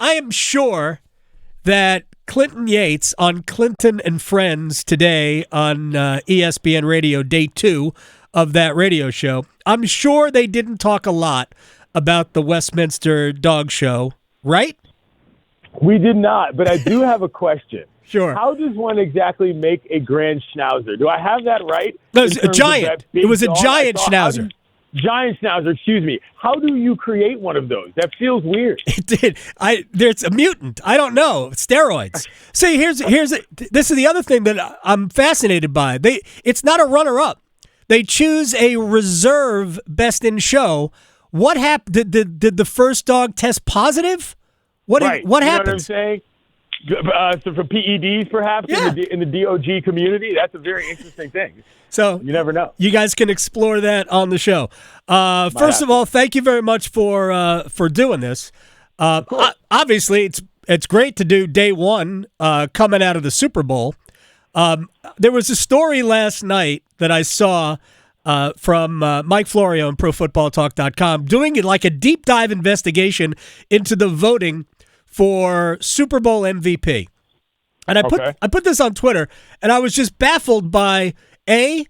I am sure that Clinton Yates on Clinton and Friends today on ESPN Radio, day 2 of that radio show, I'm sure they didn't talk a lot about the Westminster Dog Show, right? We did not, but I do have a question. Sure. How does one exactly make a grand schnauzer? Do I have that right? No, it was a giant. It was a giant schnauzer. Giant schnauzer, excuse me. How do you create one of those? That feels weird. It did. There's a mutant. I don't know. Steroids. See, this is the other thing that I'm fascinated by. It's not a runner-up. They choose a reserve best in show. What happened? Did the first dog test positive? What happened? You know what I'm saying? So for PEDs, perhaps, yeah. in the DOG community, that's a very interesting thing. So you never know. You guys can explore that on the show. First of all, thank you very much for doing this. Obviously, it's great to do day 1 coming out of the Super Bowl. There was a story last night that I saw from Mike Florio on ProFootballTalk.com doing it like a deep dive investigation into the voting for Super Bowl MVP. And I put this on Twitter, and I was just baffled by, A,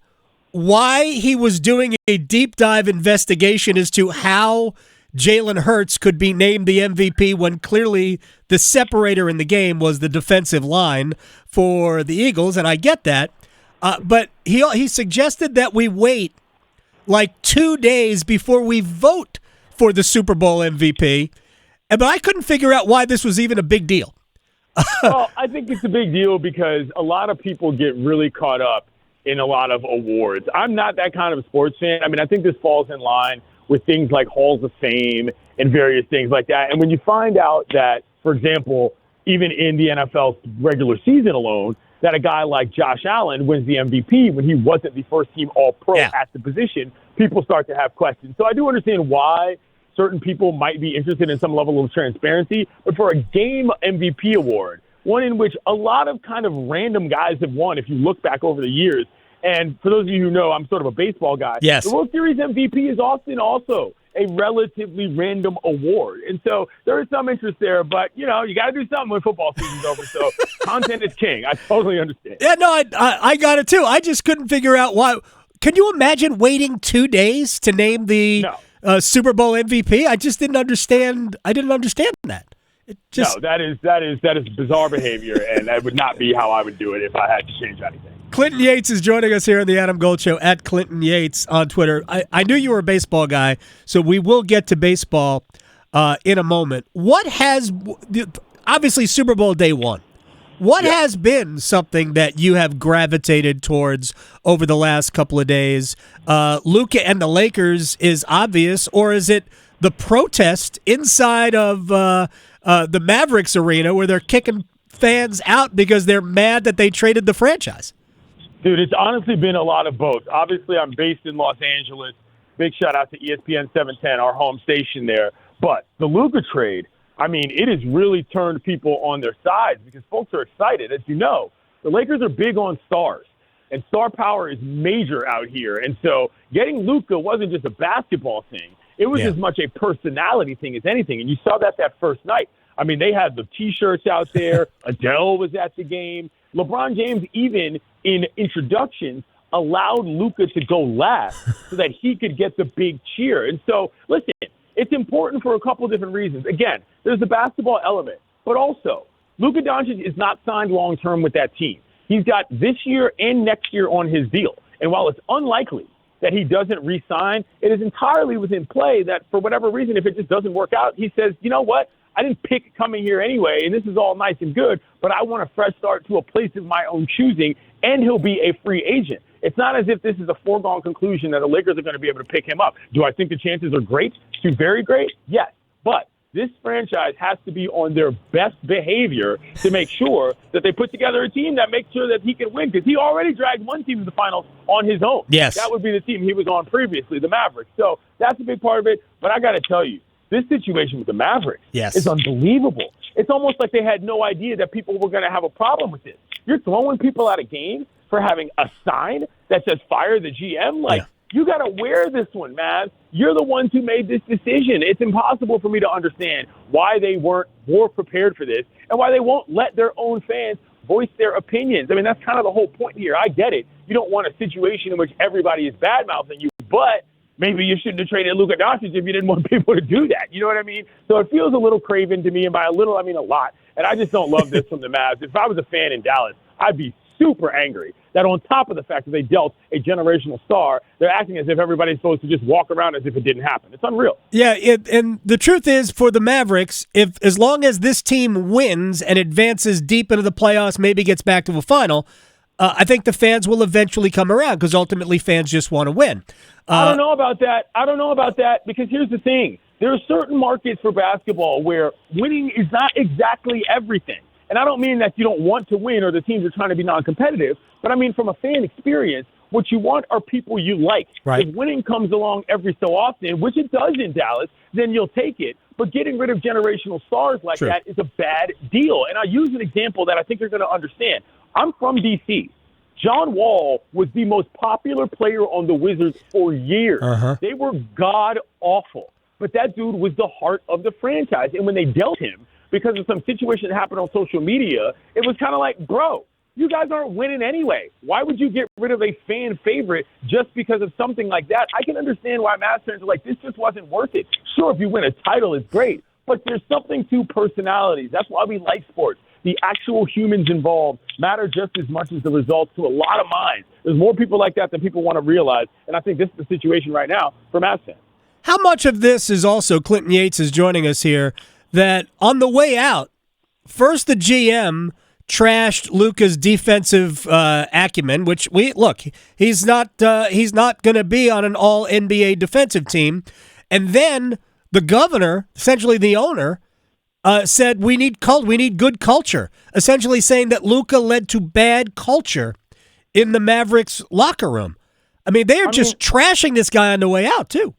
why he was doing a deep dive investigation as to how Jalen Hurts could be named the MVP when clearly the separator in the game was the defensive line for the Eagles, and I get that. But he suggested that we wait like 2 days before we vote for the Super Bowl MVP. But I couldn't figure out why this was even a big deal. Well, I think it's a big deal because a lot of people get really caught up in a lot of awards. I'm not that kind of a sports fan. I mean, I think this falls in line with things like Halls of Fame and various things like that. And when you find out that, for example, even in the NFL regular season alone, that a guy like Josh Allen wins the MVP when he wasn't the first-team All-Pro at the position, people start to have questions. So I do understand why certain people might be interested in some level of transparency, but for a game MVP award, one in which a lot of kind of random guys have won, if you look back over the years, and for those of you who know, I'm sort of a baseball guy. Yes. The World Series MVP is often also a relatively random award. And so there is some interest there, but, you know, you got to do something when football season's over. So content is king. I totally understand. Yeah, no, I got it too. I just couldn't figure out why. Can you imagine waiting 2 days to name the Super Bowl MVP? I just didn't understand. I didn't understand that. No, that is bizarre behavior, and that would not be how I would do it if I had to change anything. Clinton Yates is joining us here on the Adam Gold Show at Clinton Yates on Twitter. I knew you were a baseball guy, so we will get to baseball in a moment. What has obviously Super Bowl day 1? What has been something that you have gravitated towards over the last couple of days? Luka and the Lakers is obvious, or is it the protest inside of the Mavericks arena where they're kicking fans out because they're mad that they traded the franchise? Dude, it's honestly been a lot of both. Obviously, I'm based in Los Angeles. Big shout out to ESPN 710, our home station there. But the Luka trade, I mean, it has really turned people on their sides because folks are excited. As you know, the Lakers are big on stars, and star power is major out here. And so getting Luka wasn't just a basketball thing. It was as much a personality thing as anything. And you saw that first night. I mean, they had the T-shirts out there. Adele was at the game. LeBron James, even in introductions, allowed Luka to go last so that he could get the big cheer. And so, listen, it's important for a couple of different reasons. Again, there's the basketball element, but also Luka Doncic is not signed long-term with that team. He's got this year and next year on his deal. And while it's unlikely that he doesn't re-sign, it is entirely within play that for whatever reason, if it just doesn't work out, he says, you know what? I didn't pick coming here anyway, and this is all nice and good, but I want a fresh start to a place of my own choosing, and he'll be a free agent. It's not as if this is a foregone conclusion that the Lakers are going to be able to pick him up. Do I think the chances are great to very great? Yes. But this franchise has to be on their best behavior to make sure that they put together a team that makes sure that he can win, because he already dragged one team to the finals on his own. Yes. That would be the team he was on previously, the Mavericks. So that's a big part of it. But I got to tell you, this situation with the Mavericks is unbelievable. It's almost like they had no idea that people were going to have a problem with this. You're throwing people out of games for having a sign that says fire the GM. You got to wear this one, man. you're the ones who made this decision. It's impossible for me to understand why they weren't more prepared for this and why they won't let their own fans voice their opinions. I mean, that's kind of the whole point here. I get it. You don't want a situation in which everybody is bad-mouthing you, but maybe you shouldn't have traded Luka Doncic if you didn't want people to do that. You know what I mean? So it feels a little craven to me, and by a little, I mean a lot. And I just don't love this from the Mavs. If I was a fan in Dallas, I'd be super angry that on top of the fact that they dealt a generational star, they're acting as if everybody's supposed to just walk around as if it didn't happen. It's unreal. Yeah, and the truth is, for the Mavericks, as long as this team wins and advances deep into the playoffs, maybe gets back to a final, I think the fans will eventually come around because ultimately fans just want to win. I don't know about that because here's the thing. There are certain markets for basketball where winning is not exactly everything. And I don't mean that you don't want to win or the teams are trying to be non-competitive, but I mean from a fan experience, what you want are people you like. Right. If winning comes along every so often, which it does in Dallas, then you'll take it. But getting rid of generational stars like True. that is a bad deal. And I'll use an example that I think you're going to understand. I'm from D.C. John Wall was the most popular player on the Wizards for years. They were god-awful. But that dude was the heart of the franchise. And when they dealt him, because of some situation that happened on social media, it was kind of like, bro, you guys aren't winning anyway. Why would you get rid of a fan favorite just because of something like that? I can understand why Mavs fans are like, this just wasn't worth it. Sure, if you win a title, it's great. But there's something to personalities. That's why we like sports. The actual humans involved matter just as much as the results to a lot of minds. There's more people like that than people want to realize. And I think this is the situation right now for Mavs fans. How much of this is also, Clinton Yates is joining us here, that on the way out, first the GM trashed Luka's defensive acumen, which he's not going to be on an all NBA defensive team, and then the governor, essentially the owner, said we need good culture, essentially saying that Luka led to bad culture in the Mavericks locker room. I mean, they are just trashing this guy on the way out too.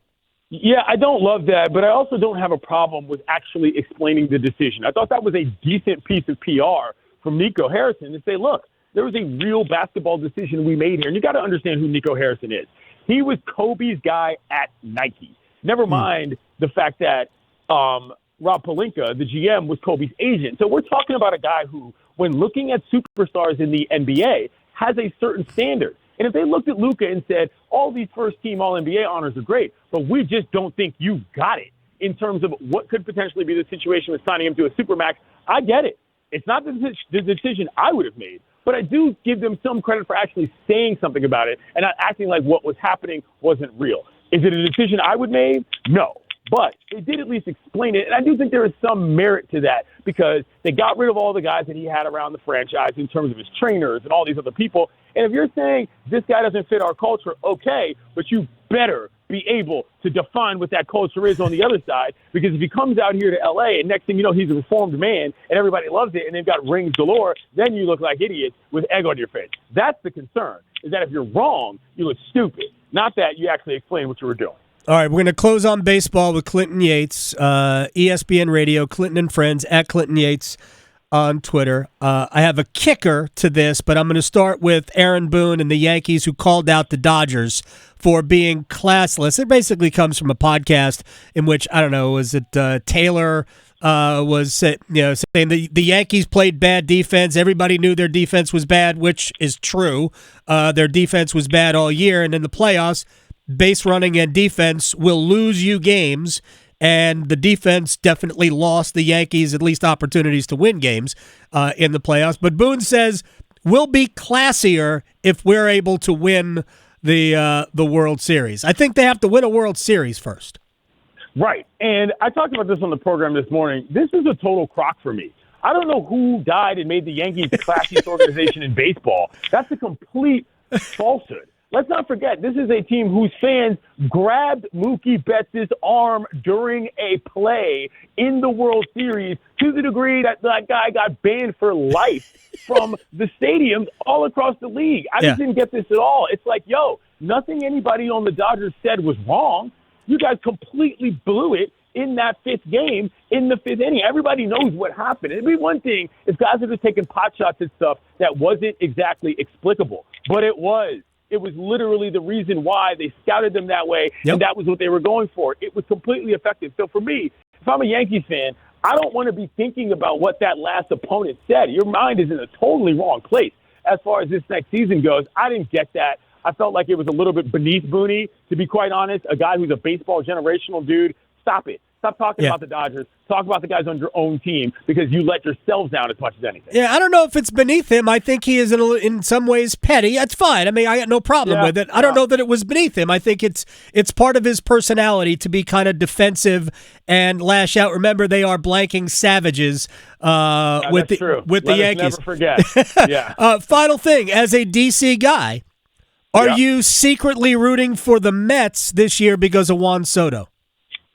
Yeah, I don't love that, but I also don't have a problem with actually explaining the decision. I thought that was a decent piece of PR from Nico Harrison to say, look, there was a real basketball decision we made here. And you got to understand who Nico Harrison is. He was Kobe's guy at Nike. Never mind the fact that Rob Pelinka, the GM, was Kobe's agent. So we're talking about a guy who, when looking at superstars in the NBA, has a certain standard. And if they looked at Luka and said, all these first-team All-NBA honors are great, but we just don't think you got it in terms of what could potentially be the situation with signing him to a Supermax, I get it. It's not the decision I would have made, but I do give them some credit for actually saying something about it and not acting like what was happening wasn't real. Is it a decision I would make? No. But they did at least explain it, and I do think there is some merit to that because they got rid of all the guys that he had around the franchise in terms of his trainers and all these other people. And if you're saying this guy doesn't fit our culture, okay, but you better be able to define what that culture is on the other side, because if he comes out here to L.A. and next thing you know he's a reformed man and everybody loves it and they've got rings galore, then you look like idiots with egg on your face. That's the concern, is that if you're wrong, you look stupid, not that you actually explain what you were doing. All right, we're going to close on baseball with Clinton Yates, ESPN Radio, Clinton and Friends, at Clinton Yates on Twitter. I have a kicker to this, but I'm going to start with Aaron Boone and the Yankees, who called out the Dodgers for being classless. It basically comes from a podcast in which, I don't know, was it Taylor was saying the Yankees played bad defense. Everybody knew their defense was bad, which is true. Their defense was bad all year, and in the playoffs, base running and defense will lose you games, and the defense definitely lost the Yankees at least opportunities to win games in the playoffs. But Boone says we'll be classier if we're able to win the World Series. I think they have to win a World Series first. Right, and I talked about this on the program this morning. This is a total crock for me. I don't know who died and made the Yankees the classiest organization in baseball. That's a complete falsehood. Let's not forget, this is a team whose fans grabbed Mookie Betts' arm during a play in the World Series to the degree that that guy got banned for life from the stadiums all across the league. I just didn't get this at all. It's like, nothing anybody on the Dodgers said was wrong. You guys completely blew it in that fifth game, in the fifth inning. Everybody knows what happened. It'd be one thing if guys are just taking pot shots at stuff that wasn't exactly explicable, but it was. It was literally the reason why they scouted them that way, and that was what they were going for. It was completely effective. So for me, if I'm a Yankees fan, I don't want to be thinking about what that last opponent said. Your mind is in a totally wrong place as far as this next season goes. I didn't get that. I felt like it was a little bit beneath Booney, to be quite honest, a guy who's a baseball generational dude. Stop it. Stop talking about the Dodgers. Talk about the guys on your own team, because you let yourselves down as much as anything. Yeah, I don't know if it's beneath him. I think he is in some ways petty. That's fine. I mean, I got no problem with it. I don't know that it was beneath him. I think it's part of his personality to be kind of defensive and lash out. Remember, they are blanking savages with the Yankees. Never forget. Final thing, as a DC guy, are you secretly rooting for the Mets this year because of Juan Soto?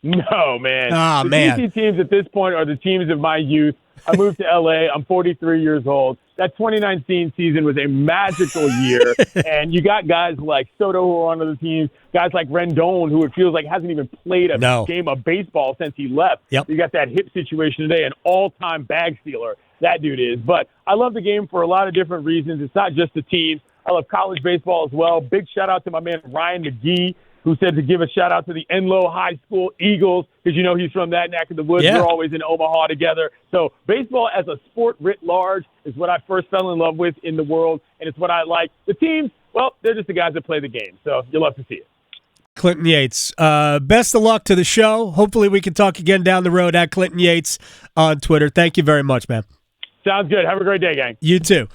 No, man. The DC teams at this point are the teams of my youth. I moved to L.A. I'm 43 years old. That 2019 season was a magical year, and you got guys like Soto who are on the teams, guys like Rendon, who it feels like hasn't even played a game of baseball since he left. You got that hip situation today, an all-time bag stealer, that dude is. But I love the game for a lot of different reasons. It's not just the teams. I love college baseball as well. Big shout-out to my man Ryan McGee, who said to give a shout-out to the Enloe High School Eagles, because you know he's from that neck of the woods. We're always in Omaha together. So baseball as a sport writ large is what I first fell in love with in the world, and it's what I like. The teams, well, they're just the guys that play the game, so you'll love to see it. Clinton Yates, best of luck to the show. Hopefully we can talk again down the road at Clinton Yates on Twitter. Thank you very much, man. Sounds good. Have a great day, gang. You too.